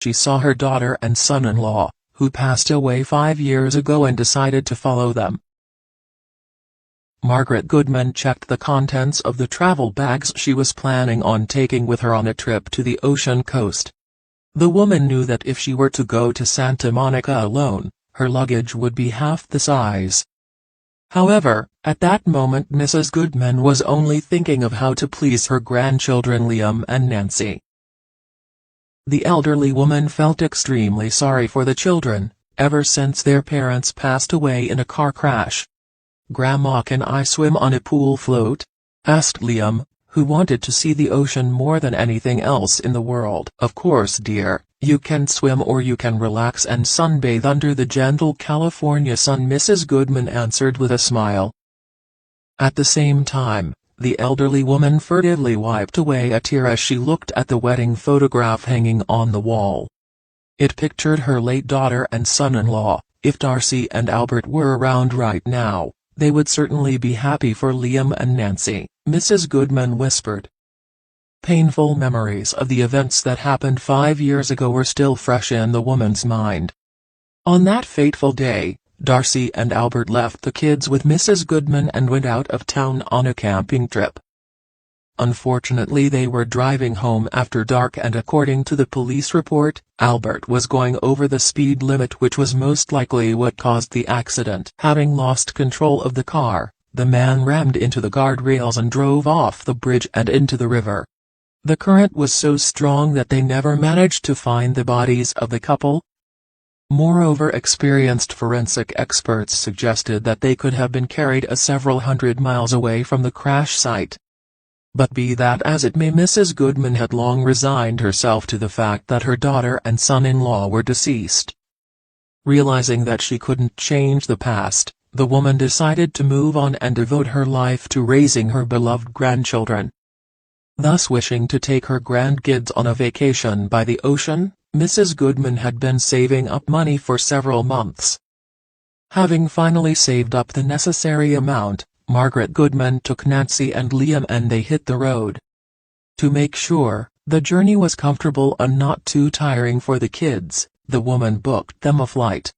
She saw her daughter and son-in-law, who passed away 5 years ago, and decided to follow them. Margaret Goodman checked the contents of the travel bags she was planning on taking with her on a trip to the ocean coast. The woman knew that if she were to go to Santa Monica alone, her luggage would be half the size. However, at that moment Mrs. Goodman was only thinking of how to please her grandchildren Liam and Nancy. The elderly woman felt extremely sorry for the children, ever since their parents passed away in a car crash. "Grandma, can I swim on a pool float?" asked Liam, who wanted to see the ocean more than anything else in the world. "Of course, dear, you can swim, or you can relax and sunbathe under the gentle California sun," Mrs. Goodman answered with a smile. At the same time, the elderly woman furtively wiped away a tear as she looked at the wedding photograph hanging on the wall. It pictured her late daughter and son-in-law. If Darcy and Albert were around right now, they would certainly be happy for Liam and Nancy, Mrs. Goodman whispered. Painful memories of the events that happened 5 years ago were still fresh in the woman's mind. On that fateful day, Darcy and Albert left the kids with Mrs. Goodman and went out of town on a camping trip. Unfortunately, they were driving home after dark, and according to the police report, Albert was going over the speed limit, which was most likely what caused the accident. Having lost control of the car, the man rammed into the guardrails and drove off the bridge and into the river. The current was so strong that they never managed to find the bodies of the couple. Moreover, experienced forensic experts suggested that they could have been carried several hundred miles away from the crash site. But be that as it may, Mrs. Goodman had long resigned herself to the fact that her daughter and son-in-law were deceased. Realizing that she couldn't change the past, the woman decided to move on and devote her life to raising her beloved grandchildren. Thus, wishing to take her grandkids on a vacation by the ocean, Mrs. Goodman had been saving up money for several months. Having finally saved up the necessary amount, Margaret Goodman took Nancy and Liam and they hit the road. To make sure the journey was comfortable and not too tiring for the kids, the woman booked them a flight.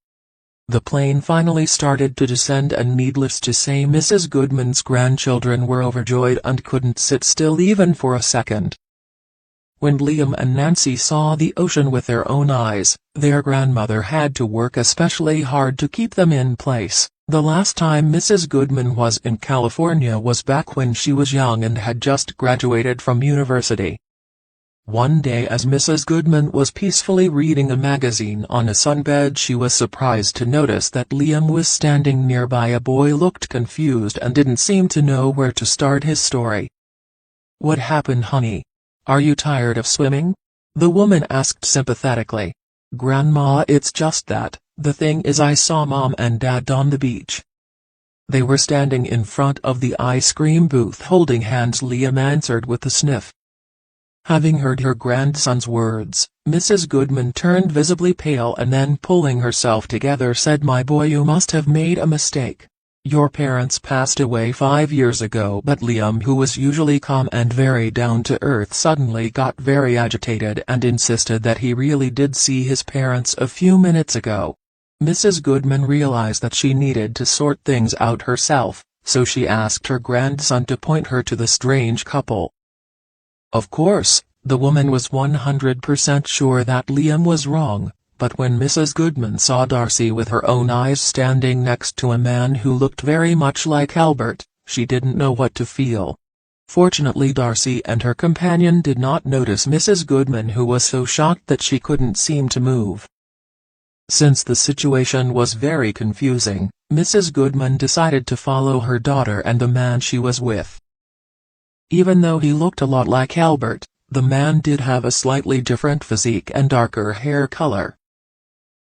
The plane finally started to descend, and needless to say, Mrs. Goodman's grandchildren were overjoyed and couldn't sit still even for a second. When Liam and Nancy saw the ocean with their own eyes, their grandmother had to work especially hard to keep them in place. The last time Mrs. Goodman was in California was back when she was young and had just graduated from university. One day, as Mrs. Goodman was peacefully reading a magazine on a sunbed, she was surprised to notice that Liam was standing nearby. A boy looked confused and didn't seem to know where to start his story. "What happened, honey? Are you tired of swimming?" the woman asked sympathetically. "Grandma, it's just that. The thing is, I saw Mom and Dad on the beach. They were standing in front of the ice cream booth holding hands," Liam answered with a sniff. Having heard her grandson's words, Mrs. Goodman turned visibly pale and then, pulling herself together, said, "My boy, you must have made a mistake. Your parents passed away 5 years ago." But Liam, who was usually calm and very down-to-earth, suddenly got very agitated and insisted that he really did see his parents a few minutes ago. Mrs. Goodman realized that she needed to sort things out herself, so she asked her grandson to point her to the strange couple. Of course, the woman was 100% sure that Liam was wrong, but when Mrs. Goodman saw Darcy with her own eyes standing next to a man who looked very much like Albert, she didn't know what to feel. Fortunately, Darcy and her companion did not notice Mrs. Goodman, who was so shocked that she couldn't seem to move. Since the situation was very confusing, Mrs. Goodman decided to follow her daughter and the man she was with. Even though he looked a lot like Albert, the man did have a slightly different physique and darker hair color.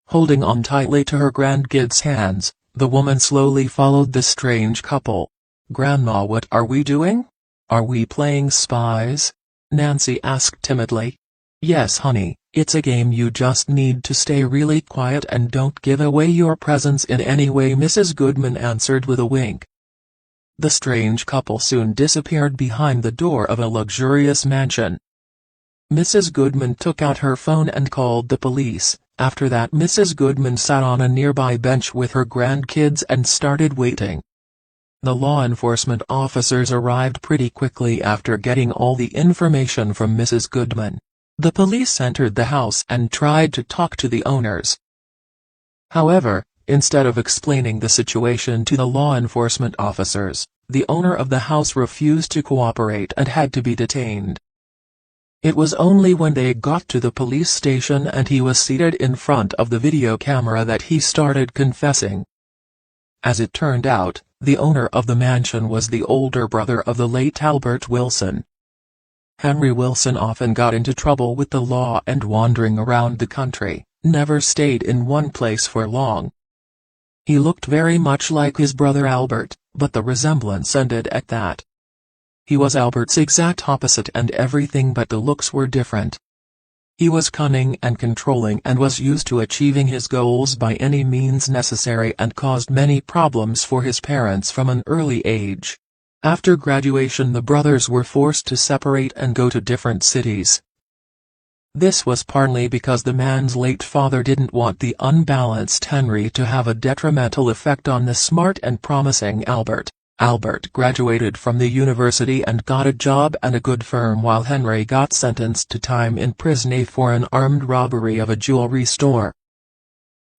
Holding on tightly to her grandkids' hands, the woman slowly followed the strange couple. "Grandma, what are we doing? Are we playing spies?" Nancy asked timidly. "Yes, honey, it's a game. You just need to stay really quiet and don't give away your presence in any way," Mrs. Goodman answered with a wink. The strange couple soon disappeared behind the door of a luxurious mansion. Mrs. Goodman took out her phone and called the police. After that, Mrs. Goodman sat on a nearby bench with her grandkids and started waiting. The law enforcement officers arrived pretty quickly after getting all the information from Mrs. Goodman. The police entered the house and tried to talk to the owners. However, instead of explaining the situation to the law enforcement officers, the owner of the house refused to cooperate and had to be detained. It was only when they got to the police station and he was seated in front of the video camera that he started confessing. As it turned out, the owner of the mansion was the older brother of the late Albert Wilson. Henry Wilson often got into trouble with the law and wandering around the country, never stayed in one place for long. He looked very much like his brother Albert, but the resemblance ended at that. He was Albert's exact opposite and everything but the looks were different. He was cunning and controlling and was used to achieving his goals by any means necessary and caused many problems for his parents from an early age. After graduation, the brothers were forced to separate and go to different cities. This was partly because the man's late father didn't want the unbalanced Henry to have a detrimental effect on the smart and promising Albert. Albert graduated from the university and got a job at a good firm while Henry got sentenced to time in prison for an armed robbery of a jewelry store.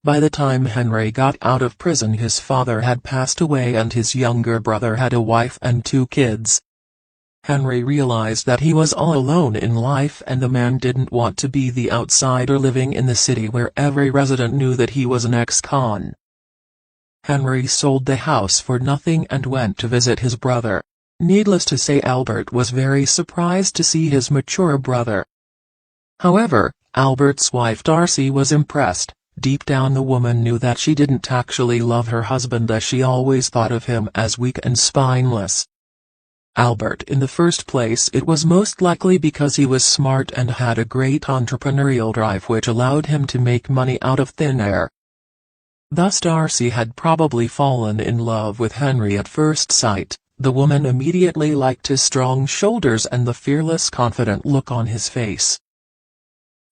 By the time Henry got out of prison, his father had passed away and his younger brother had a wife and 2 kids. Henry realized that he was all alone in life and the man didn't want to be the outsider living in the city where every resident knew that he was an ex-con. Henry sold the house for nothing and went to visit his brother. Needless to say, Albert was very surprised to see his mature brother. However, Albert's wife Darcy was impressed. Deep down the woman knew that she didn't actually love her husband, as she always thought of him as weak and spineless. Albert, in the first place, it was most likely because he was smart and had a great entrepreneurial drive which allowed him to make money out of thin air. Thus Darcy had probably fallen in love with Henry at first sight. The woman immediately liked his strong shoulders and the fearless, confident look on his face.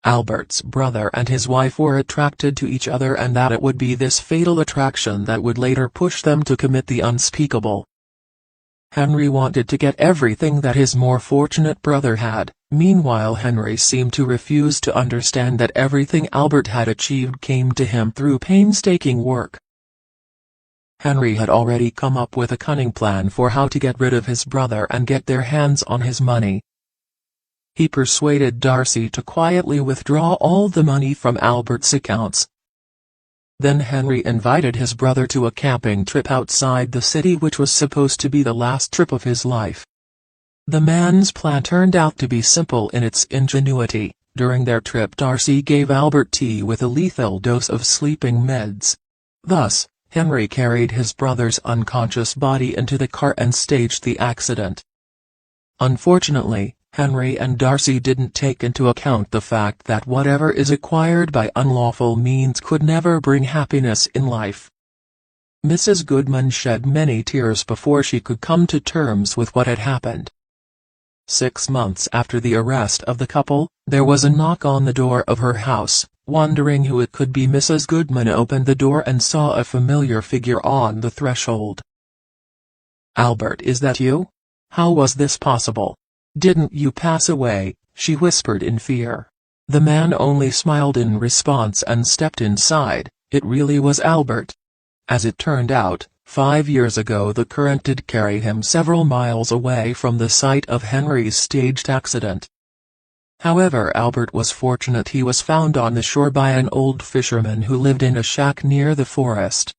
Albert's brother and his wife were attracted to each other, and that it would be this fatal attraction that would later push them to commit the unspeakable. Henry wanted to get everything that his more fortunate brother had. Meanwhile, Henry seemed to refuse to understand that everything Albert had achieved came to him through painstaking work. Henry had already come up with a cunning plan for how to get rid of his brother and get their hands on his money. He persuaded Darcy to quietly withdraw all the money from Albert's accounts. Then Henry invited his brother to a camping trip outside the city, which was supposed to be the last trip of his life. The man's plan turned out to be simple in its ingenuity. During their trip, Darcy gave Albert tea with a lethal dose of sleeping meds. Thus, Henry carried his brother's unconscious body into the car and staged the accident. Unfortunately, Henry and Darcy didn't take into account the fact that whatever is acquired by unlawful means could never bring happiness in life. Mrs. Goodman shed many tears before she could come to terms with what had happened. 6 months after the arrest of the couple, there was a knock on the door of her house. Wondering who it could be, Mrs. Goodman opened the door and saw a familiar figure on the threshold. "Albert, is that you? How was this possible? Didn't you pass away?" she whispered in fear. The man only smiled in response and stepped inside. It really was Albert. As it turned out, 5 years ago the current did carry him several miles away from the site of Henry's staged accident. However, Albert was fortunate. He was found on the shore by an old fisherman who lived in a shack near the forest.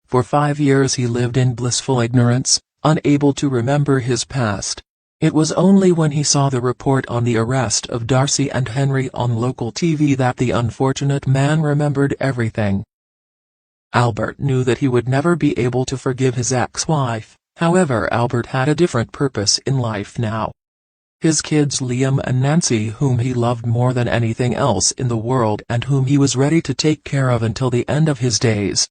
For 5 years he lived in blissful ignorance, unable to remember his past. It was only when he saw the report on the arrest of Darcy and Henry on local TV that the unfortunate man remembered everything. Albert knew that he would never be able to forgive his ex-wife. However, Albert had a different purpose in life now. His kids Liam and Nancy, whom he loved more than anything else in the world and whom he was ready to take care of until the end of his days.